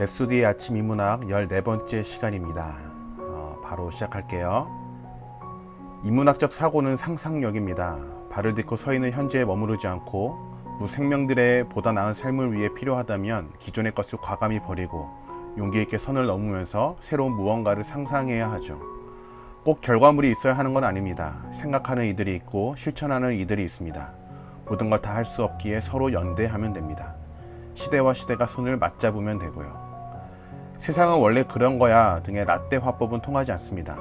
랩소디의 아침 인문학 14번째 시간입니다. 바로 시작할게요. 인문학적 사고는 상상력입니다. 발을 딛고 서 있는 현재에 머무르지 않고 무생명들의 보다 나은 삶을 위해 필요하다면 기존의 것을 과감히 버리고 용기 있게 선을 넘으면서 새로운 무언가를 상상해야 하죠. 꼭 결과물이 있어야 하는 건 아닙니다. 생각하는 이들이 있고 실천하는 이들이 있습니다. 모든 걸 다 할 수 없기에 서로 연대하면 됩니다. 시대와 시대가 손을 맞잡으면 되고요. 세상은 원래 그런 거야 등의 라떼 화법은 통하지 않습니다.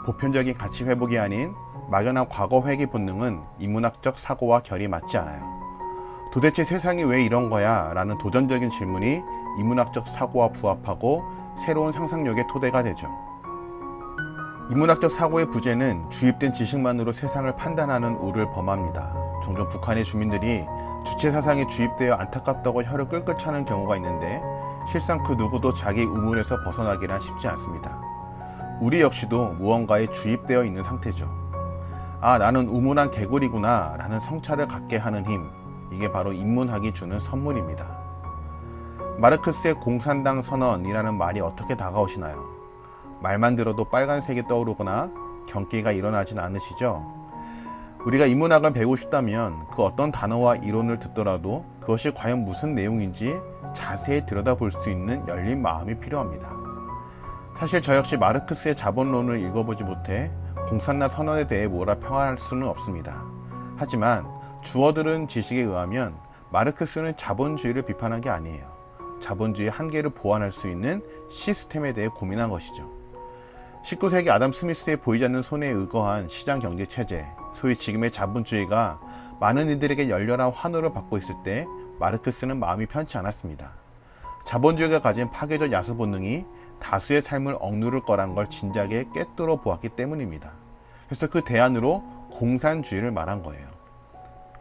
보편적인 가치 회복이 아닌 막연한 과거 회귀 본능은 인문학적 사고와 결이 맞지 않아요. 도대체 세상이 왜 이런 거야? 라는 도전적인 질문이 인문학적 사고와 부합하고 새로운 상상력의 토대가 되죠. 인문학적 사고의 부재는 주입된 지식만으로 세상을 판단하는 우를 범합니다. 종종 북한의 주민들이 주체 사상에 주입되어 안타깝다고 혀를 끌끌 차는 경우가 있는데 실상 그 누구도 자기 우물에서 벗어나기란 쉽지 않습니다. 우리 역시도 무언가에 주입되어 있는 상태죠. 아, 나는 우물한 개구리구나 라는 성찰을 갖게 하는 힘, 이게 바로 인문학이 주는 선물입니다. 마르크스의 공산당 선언이라는 말이 어떻게 다가오시나요? 말만 들어도 빨간색이 떠오르거나 경기가 일어나진 않으시죠? 우리가 인문학을 배우고 싶다면 그 어떤 단어와 이론을 듣더라도 그것이 과연 무슨 내용인지 자세히 들여다볼 수 있는 열린 마음이 필요합니다. 사실 저 역시 마르크스의 자본론을 읽어보지 못해 공산당 선언에 대해 뭐라 평할 수는 없습니다. 하지만 주워들은 지식에 의하면 마르크스는 자본주의를 비판한 게 아니에요. 자본주의의 한계를 보완할 수 있는 시스템에 대해 고민한 것이죠. 19세기 아담 스미스의 보이지 않는 손에 의거한 시장 경제 체제, 소위 지금의 자본주의가 많은 이들에게 열렬한 환호를 받고 있을 때 마르크스는 마음이 편치 않았습니다. 자본주의가 가진 파괴적 야수 본능이 다수의 삶을 억누를 거란 걸 진작에 꿰뚫어 보았기 때문입니다. 그래서 그 대안으로 공산주의를 말한 거예요.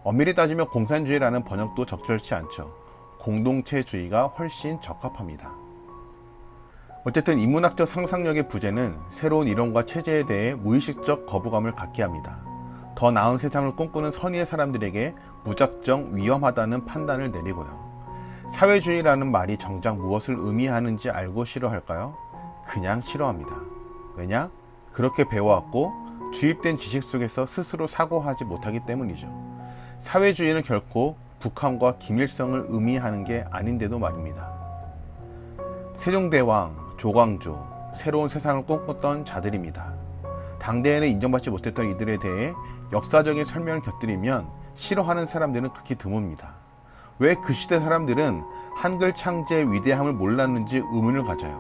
엄밀히 따지면 공산주의라는 번역도 적절치 않죠. 공동체주의가 훨씬 적합합니다. 어쨌든 인문학적 상상력의 부재는 새로운 이론과 체제에 대해 무의식적 거부감을 갖게 합니다. 더 나은 세상을 꿈꾸는 선의의 사람들에게 무작정 위험하다는 판단을 내리고요. 사회주의라는 말이 정작 무엇을 의미하는지 알고 싫어할까요? 그냥 싫어합니다. 왜냐? 그렇게 배워왔고 주입된 지식 속에서 스스로 사고하지 못하기 때문이죠. 사회주의는 결코 북한과 김일성을 의미하는 게 아닌데도 말입니다. 세종대왕, 조광조, 새로운 세상을 꿈꿨던 자들입니다. 당대에는 인정받지 못했던 이들에 대해 역사적인 설명을 곁들이면 싫어하는 사람들은 극히 드뭅니다. 왜 그 시대 사람들은 한글 창제의 위대함을 몰랐는지 의문을 가져요.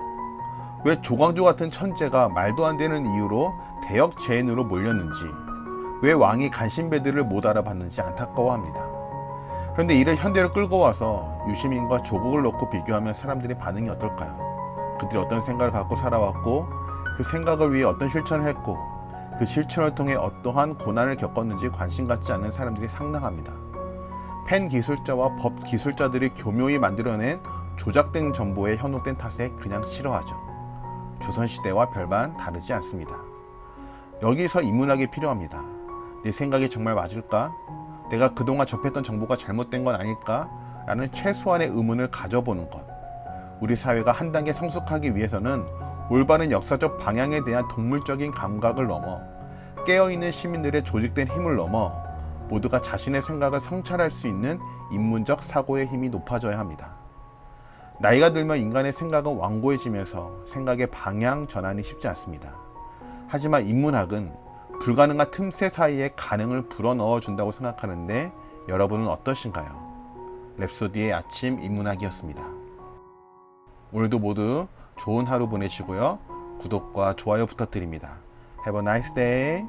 왜 조광조 같은 천재가 말도 안 되는 이유로 대역 죄인으로 몰렸는지, 왜 왕이 간신배들을 못 알아봤는지 안타까워합니다. 그런데 이를 현대로 끌고 와서 유시민과 조국을 놓고 비교하면 사람들의 반응이 어떨까요? 그들이 어떤 생각을 갖고 살아왔고 그 생각을 위해 어떤 실천을 했고 그 실천을 통해 어떠한 고난을 겪었는지 관심 갖지 않는 사람들이 상당합니다. 펜 기술자와 법 기술자들이 교묘히 만들어낸 조작된 정보에 현혹된 탓에 그냥 싫어하죠. 조선시대와 별반 다르지 않습니다. 여기서 인문학이 필요합니다. 내 생각이 정말 맞을까? 내가 그동안 접했던 정보가 잘못된 건 아닐까? 라는 최소한의 의문을 가져보는 것. 우리 사회가 한 단계 성숙하기 위해서는 올바른 역사적 방향에 대한 동물적인 감각을 넘어 깨어있는 시민들의 조직된 힘을 넘어 모두가 자신의 생각을 성찰할 수 있는 인문적 사고의 힘이 높아져야 합니다. 나이가 들면 인간의 생각은 완고해지면서 생각의 방향 전환이 쉽지 않습니다. 하지만 인문학은 불가능한 틈새 사이에 가능을 불어넣어 준다고 생각하는데 여러분은 어떠신가요? 랩소디의 아침 인문학이었습니다. 오늘도 모두 좋은 하루 보내시고요. 구독과 좋아요 부탁드립니다. Have a nice day.